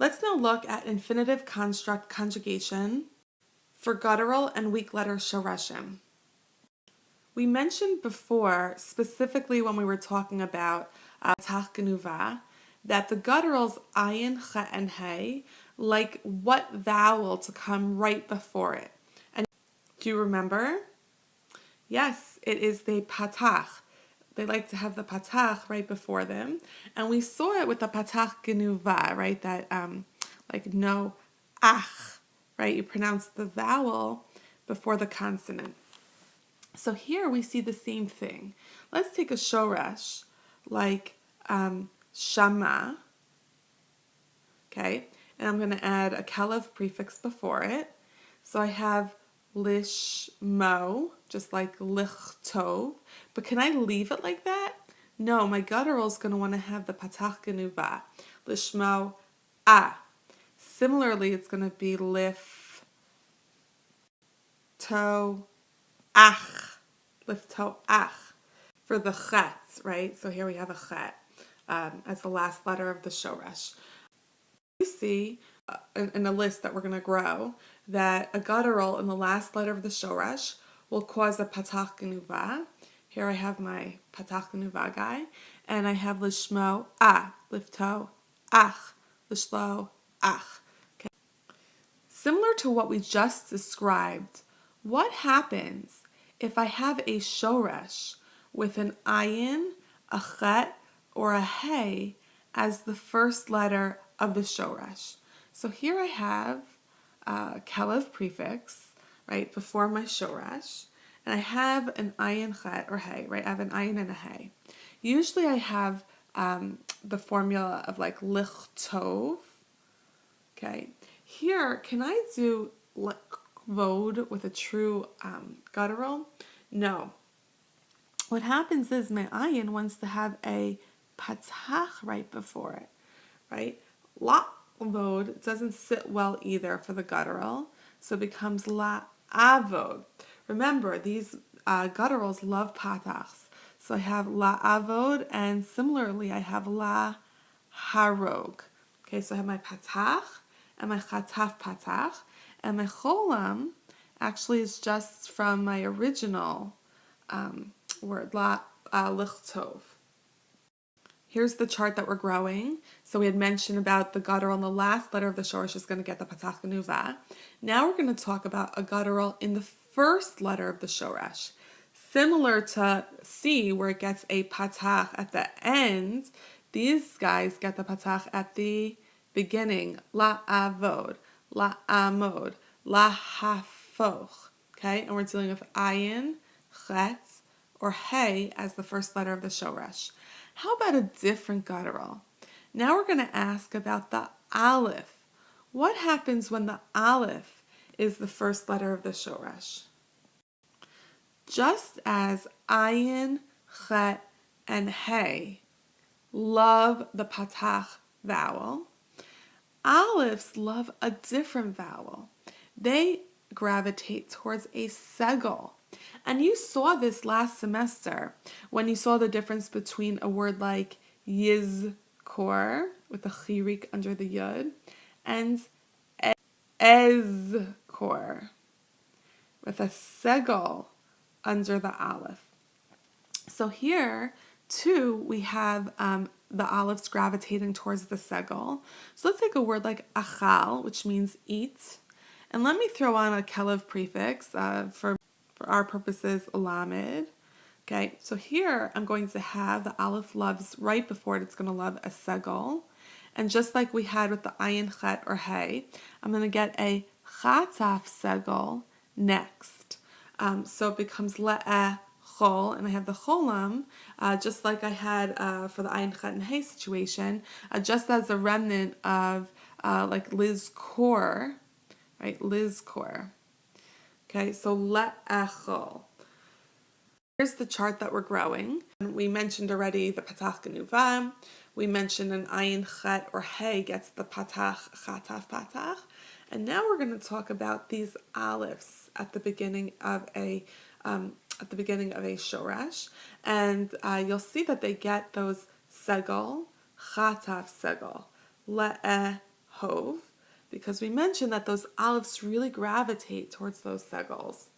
Let's now look at infinitive construct conjugation for guttural and weak letter shoreshim. We mentioned before, specifically when we were talking about tach genuva, that the gutturals ayin, che, and he like what vowel to come right before it. And do you remember? Yes, it is the patach. They like to have the patach right before them. And we saw it with the patach genuva, right? That like no ach, right? You pronounce the vowel before the consonant. So here we see the same thing. Let's take a shoresh like shama, okay? And I'm going to add a kelev prefix before it. So I have lishmo, just like lichtov. But can I leave it like that? No, my guttural is going to want to have the patach genuva. Lishmo ah. Similarly, it's going to be lif to ach. Lifto ach for the chet, right? So here we have a chet as the last letter of the shoresh. We see in the list that we're going to grow that a guttural in the last letter of the shoresh will cause a patach genuva. Here I have my patach genuva guy, and I have lishmo ah, lifto ach, lishlo ach. Okay. Similar to what we just described, what happens if I have a shoresh with an ayin, a chet, or a he as the first letter of the shoresh? So here I have a kelev prefix, right, before my shoresh, and I have an ayin, chet, or he, right? I have an ayin and a he. Usually I have the formula of like lichtov, okay? Here, can I do vod with a true guttural? No. What happens is my ayin wants to have a patach right before it, right? La vod doesn't sit well either for the guttural, so it becomes la avod. Remember, these gutturals love patachs. So I have la avod, and similarly I have la harog. Okay, so I have my patach and my chataf patach, and my cholam actually is just from my original word, la lichtov. Here's the chart that we're growing. So we had mentioned about the guttural in the last letter of the shoresh is going to get the patach genuva. Now we're going to talk about a guttural in the first letter of the shoresh. Similar to C, where it gets a patach at the end, these guys get the patach at the beginning. La avod, la amod, la hafoch. Okay, and we're dealing with ayin, chet, or he as the first letter of the shoresh. How about a different guttural? Now we're going to ask about the aleph. What happens when the aleph is the first letter of the shoresh? Just as ayin, chet, and he love the patach vowel, alephs love a different vowel. They gravitate towards a segel. And you saw this last semester when you saw the difference between a word like yizkor with a chirik under the yud and ezkor with a segel under the aleph. So here too we have the alephs gravitating towards the segel. So let's take a word like achal, which means eat, and let me throw on a kelev prefix for our purposes, lamed. Okay, so here I'm going to have the aleph loves right before it. It's going to love a segel. And just like we had with the ayin, chet, or he, I'm going to get a chataf segel next. So it becomes le'eh chol, and I have the cholam, just like I had for the ayin, chet, and he situation, just as a remnant of like lizkor, right? Lizkor. Okay, so le'echol. Here's the chart that we're growing. We mentioned already the patach genuva. We mentioned an ayin, chet, or he gets the patach, chataf patach. And now we're going to talk about these alephs at the beginning of a shoresh, and you'll see that they get those segel, chataf segel, le'eh Tov, because we mentioned that those alepphs really gravitate towards those segels.